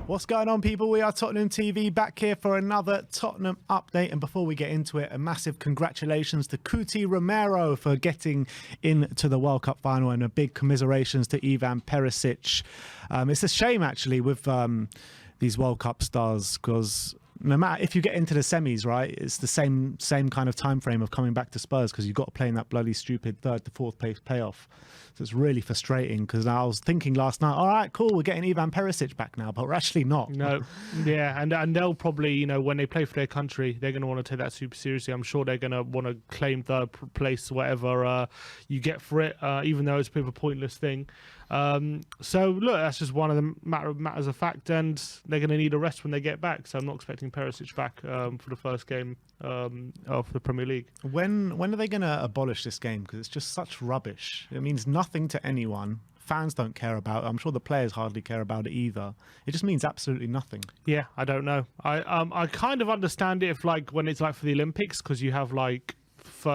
What's going on, people? We are Tottenham TV, back here for another Tottenham update. And before we get into it, a massive congratulations to Cuti Romero for getting into the World Cup final, and a big commiserations to Ivan Perisic. It's a shame, actually, with these World Cup stars, because no matter if you get into the semis, right, it's the same kind of time frame of coming back to Spurs, because you've got to play in that bloody stupid third to fourth place payoff. So it's really frustrating, because I was thinking last night, all right, cool, we're getting Ivan Perisic back now, but we're actually not. No, yeah, and they'll probably, you know, when they play for their country, they're going to want to take that super seriously. I'm sure they're going to want to claim third place, whatever you get for it, even though it's a bit of a pointless thing. So look, that's just one of the matters of fact, and they're going to need a rest when they get back. So I'm not expecting Perisic back for the first game of the Premier League. When are they going to abolish this game? Because it's just such rubbish. It means nothing to anyone. Fans don't care about it. I'm sure the players hardly care about it either. It just means absolutely nothing. Yeah, I don't know. I kind of understand it if, like, when it's like for the Olympics, because you have like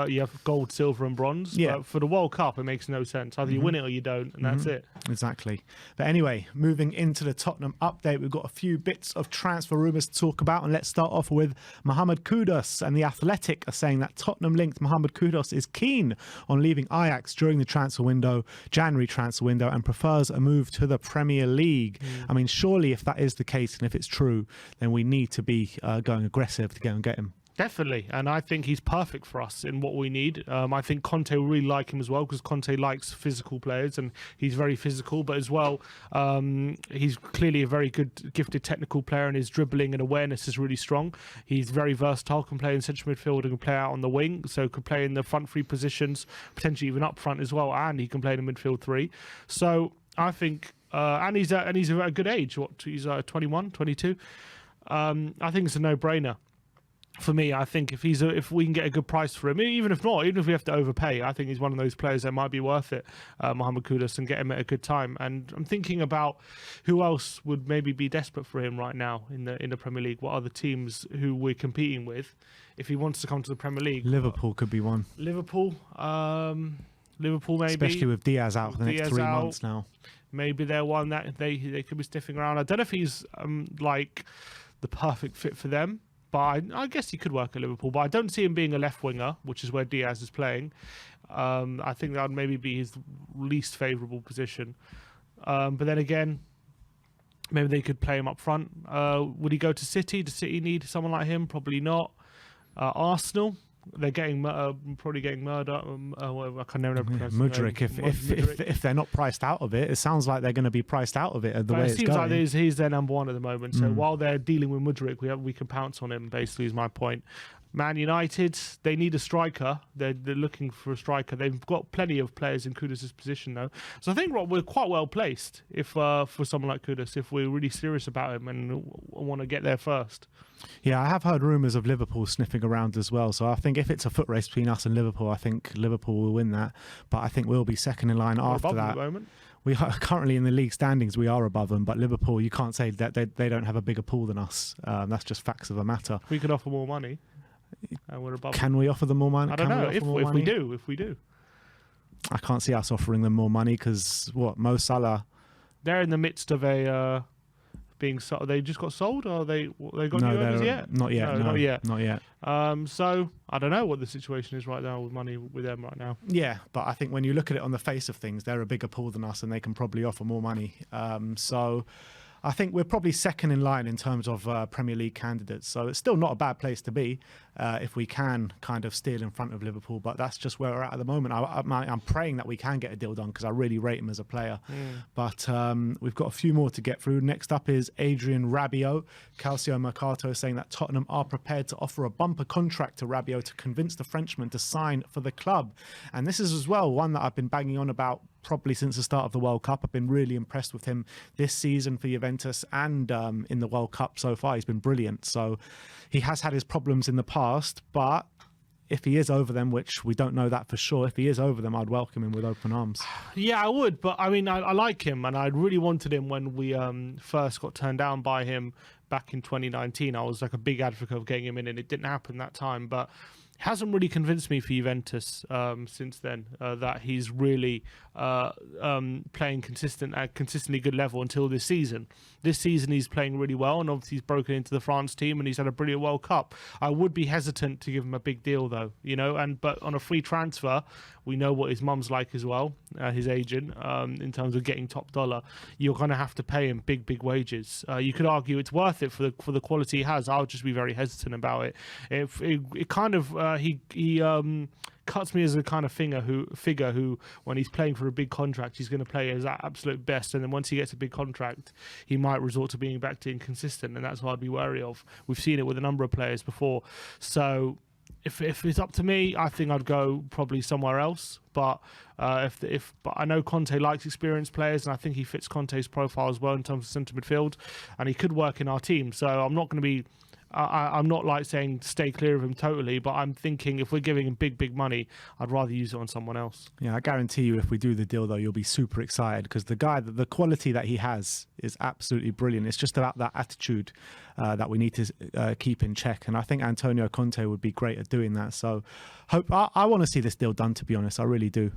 you have gold, silver and bronze. Yeah. But for the World Cup, it makes no sense. Either you win it or you don't, and that's it. Exactly. But anyway, moving into the Tottenham update, we've got a few bits of transfer rumours to talk about, and let's start off with Mohamed Kudus. And The Athletic are saying that Tottenham-linked Mohamed Kudus is keen on leaving Ajax during the January transfer window, and prefers a move to the Premier League. I mean, surely if that is the case, and if it's true, then we need to be going aggressive to go and get him. Definitely, and I think he's perfect for us in what we need. I think Conte will really like him as well, because Conte likes physical players, and he's very physical, but as well, he's clearly a very good, gifted technical player, and his dribbling and awareness is really strong. He's very versatile, can play in central midfield and can play out on the wing, so can play in the front three positions, potentially even up front as well, and he can play in the midfield three. So I think, and he's at a good age. He's 21, 22. I think it's a no-brainer. For me, I think if we can get a good price for him, even if we have to overpay, I think he's one of those players that might be worth it, Mohamed Kudus, and get him at a good time. And I'm thinking about who else would maybe be desperate for him right now in the Premier League. What other teams who we're competing with, if he wants to come to the Premier League? Liverpool could be one. Liverpool maybe. Especially with Diaz out for the next 3 months now. Maybe they're one that they could be stiffing around. I don't know if he's like the perfect fit for them. But I guess he could work at Liverpool. But I don't see him being a left winger, which is where Diaz is playing. I think that would maybe be his least favourable position. But then again, maybe they could play him up front. Would he go to City? Does City need someone like him? Probably not. Arsenal, they're probably getting Murder. I can never pronounce Mudryk. If they're not priced out of it, it sounds like they're going to be priced out of it. The way it it's seems going. like he's their number one at the moment. So while they're dealing with Mudryk, we can pounce on him. Basically, is my point. Man United, they need a striker. They're looking for a striker. They've got plenty of players in Kudus' position, though. So I think we're quite well placed if for someone like Kudus, if we're really serious about him and want to get there first. Yeah, I have heard rumours of Liverpool sniffing around as well. So I think if it's a foot race between us and Liverpool, I think Liverpool will win that. But I think we'll be second in line after that. At the moment. We are currently in the league standings. We are above them, but Liverpool, you can't say that they don't have a bigger pool than us. That's just facts of the matter. We could offer more money. We're above. Can we offer them more money? I don't know if we do. I can't see us offering them more money, because Mo Salah. They're in the midst of a being sold. They just got sold, or they got new owners yet? Not yet. No, not yet. So I don't know what the situation is right now with money with them right now. Yeah, but I think when you look at it on the face of things, they're a bigger pool than us, and they can probably offer more money. So I think we're probably second in line in terms of Premier League candidates. So it's still not a bad place to be if we can kind of steal in front of Liverpool. But that's just where we're at the moment. I'm praying that we can get a deal done, because I really rate him as a player. But we've got a few more to get through. Next up is Adrian Rabiot. Calcio Mercato saying that Tottenham are prepared to offer a bumper contract to Rabiot to convince the Frenchman to sign for the club. And this is as well one that I've been banging on about probably since the start of the World Cup. I've been really impressed with him this season for Juventus, and in the World Cup so far. He's been brilliant. So he has had his problems in the past, but if he is over them, which we don't know that for sure, if he is over them, I'd welcome him with open arms. Yeah, I would. But I mean, I like him, and I really wanted him when we first got turned down by him back in 2019. I was like a big advocate of getting him in, and it didn't happen that time. But hasn't really convinced me for Juventus since then that he's really playing at consistently good level until this season. This season he's playing really well, and obviously he's broken into the France team and he's had a brilliant World Cup. I would be hesitant to give him a big deal though, but on a free transfer, we know what his mum's like as well, his agent, in terms of getting top dollar. You're going to have to pay him big wages. You could argue it's worth it for the quality he has. I'll just be very hesitant about it. It kind of he cuts me as a kind of figure who, when he's playing for a big contract, he's going to play his absolute best, and then once he gets a big contract, he might resort to being back to inconsistent, and that's what I'd be wary of. We've seen it with a number of players before. So if it's up to me, I think I'd go probably somewhere else. But but I know Conte likes experienced players, and I think he fits Conte's profile as well in terms of centre midfield, and he could work in our team. So I'm not going to be. I'm not like saying stay clear of him totally, but I'm thinking if we're giving him big money, I'd rather use it on someone else. Yeah, I guarantee you if we do the deal, though, you'll be super excited because the quality that he has is absolutely brilliant. It's just about that attitude that we need to keep in check. And I think Antonio Conte would be great at doing that. So I want to see this deal done, to be honest. I really do,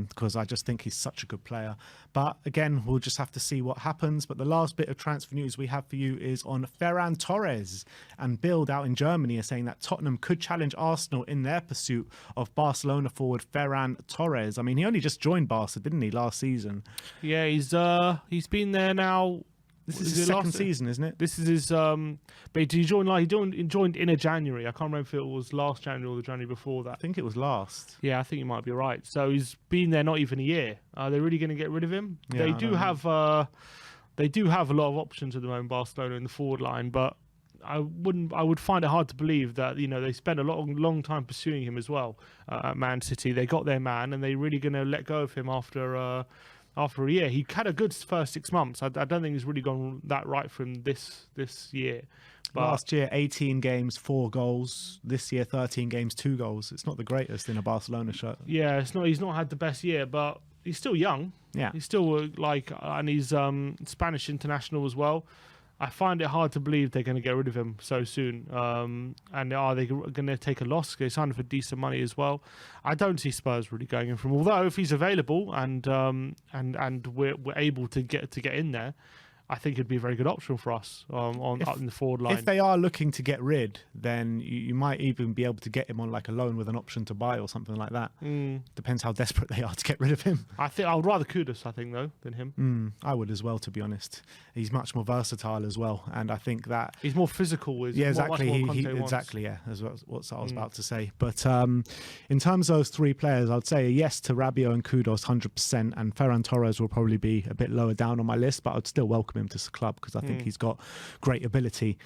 because I just think he's such a good player. But again, we'll just have to see what happens. But the last bit of transfer news we have for you is on Ferran Torres. And Bild out in Germany are saying that Tottenham could challenge Arsenal in their pursuit of Barcelona forward Ferran Torres. I mean, he only just joined Barca, didn't he, last season? Yeah, he's been there now. This is his second season, isn't it? This is his. But did he join? He joined in a January. I can't remember if it was last January or the January before that. I think it was last. Yeah, I think you might be right. So he's been there not even a year. Are they really going to get rid of him? Yeah, they do have a lot of options at the moment, Barcelona in the forward line, but I would find it hard to believe that they spent a long time pursuing him as well at Man City. They got their man, and they're really going to let go of him after a year. He had a good first 6 months. I don't think he's really gone that right for him this year. But last year, 18 games, 4 goals. This year, 13 games, 2 goals. It's not the greatest in a Barcelona shirt. Yeah, it's not. He's not had the best year, but he's still young. Yeah, he's still and he's Spanish international as well. I find it hard to believe they're going to get rid of him so soon. And are they going to take a loss? They signed him for decent money as well. I don't see Spurs really going in for him. Although if he's available and we're able to get in there, I think it'd be a very good option for us up in the forward line. If they are looking to get rid, then you might even be able to get him on like a loan with an option to buy or something like that. Depends how desperate they are to get rid of him. I would rather Kudus, though, than him. I would as well, to be honest. He's much more versatile as well, and I think that he's more physical. Exactly. Exactly. Yeah, is what I was about to say. But in terms of those 3 players, I'd say a yes to Rabiot and Kudus, 100%, and Ferran Torres will probably be a bit lower down on my list, but I'd still welcome him to the club because I think he's got great ability.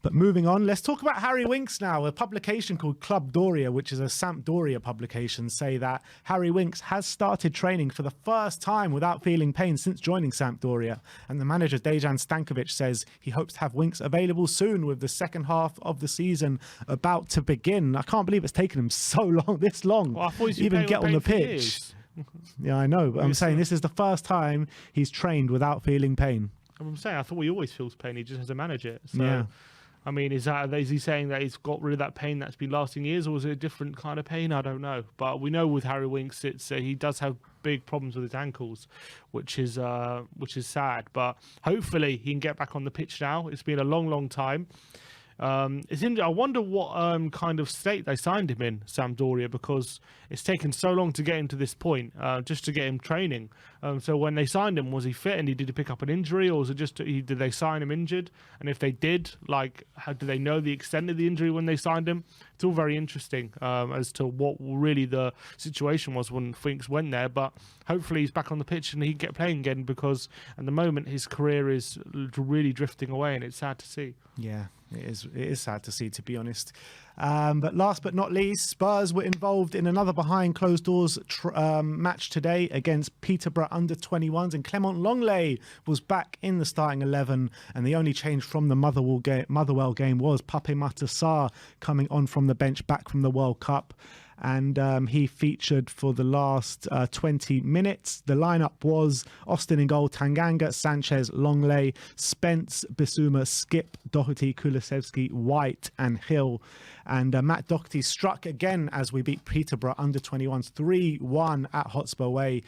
But moving on, let's talk about Harry Winks now. A publication called Club Doria, which is a Sampdoria publication, say that Harry Winks has started training for the first time without feeling pain since joining Sampdoria. And the manager, Dejan Stankovic, says he hopes to have Winks available soon with the second half of the season about to begin. I can't believe it's taken him this long, well, to even get on the pitch. Yeah, I know, but I'm saying this is the first time he's trained without feeling pain. I'm saying I thought he always feels pain. He just has to manage it. So, yeah. I mean, is he saying that he's got rid of that pain that's been lasting years, or is it a different kind of pain? I don't know. But we know with Harry Winks, he does have big problems with his ankles, which is sad. But hopefully he can get back on the pitch now. It's been a long time. I wonder what kind of state they signed him in, Sampdoria, because it's taken so long to get him to this point, just to get him training. So when they signed him, was he fit and did he pick up an injury, or was it just did they sign him injured? And if they did, how do they know the extent of the injury when they signed him? It's all very interesting as to what really the situation was when Winks went there. But hopefully he's back on the pitch and he can get playing again, because at the moment his career is really drifting away, and it's sad to see. Yeah, it is sad to see, to be honest. But last but not least, Spurs were involved in another behind closed doors match today against Peterborough under-21s, and Clement Longley was back in the starting 11, and the only change from the Motherwell game was Pape Matar Sarr coming on from the bench back from the World Cup. and he featured for the last 20 minutes. The lineup was Austin in goal, Tanganga, Sanchez, Longley, Spence, Bissouma, Skip, Doherty, Kulusevski, White and Hill. And Matt Doherty struck again as we beat Peterborough under-21s 3-1 at Hotspur Way.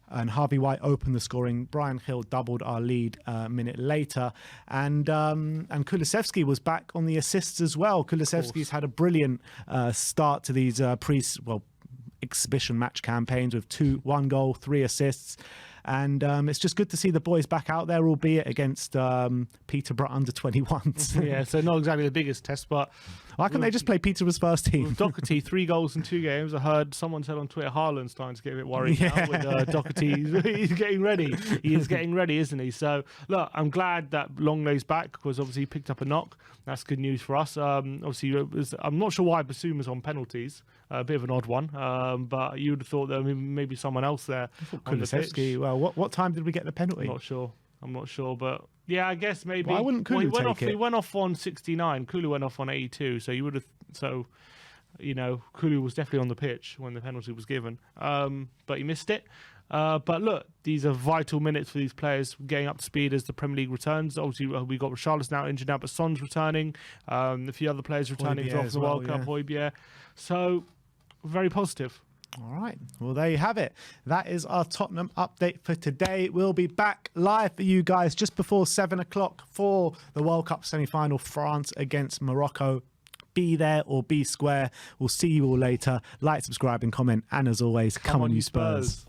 And Harvey White opened the scoring. Brian Hill doubled our lead a minute later. And Kulusevski was back on the assists as well. Kulusevski's had a brilliant start to these exhibition match campaigns with 1 goal, 3 assists. And it's just good to see the boys back out there, albeit against Peterborough under-21s. Yeah, so not exactly the biggest test, but... Why can't they just play Peterborough's first team? With Doherty, 3 goals in 2 games. I heard someone said on Twitter, Haaland's starting to get a bit worried now with Doherty. He's getting ready. He is getting ready, isn't he? So, look, I'm glad that Longley's back because obviously he picked up a knock. That's good news for us. Obviously, I'm not sure why Bissouma's on penalties. A bit of an odd one. But you would have thought there maybe someone else there on the pitch. Well, what time did we get the penalty? I'm not sure, but... Yeah, I guess maybe. Why wouldn't Kulu take it? He went off on 69. Kulu went off on 82. So you would have. So, Kulu was definitely on the pitch when the penalty was given. But he missed it. But look, these are vital minutes for these players getting up to speed as the Premier League returns. Obviously, we got Richarlison now injured now, but Son's returning. A few other players returning from the World Cup. Højbjerg. So very positive. All right. Well, there you have it. That is our Tottenham update for today. We'll be back live for you guys just before 7 o'clock for the World Cup semi-final, France against Morocco. Be there or be square. We'll see you all later. Like, subscribe and comment. And as always, come on you Spurs.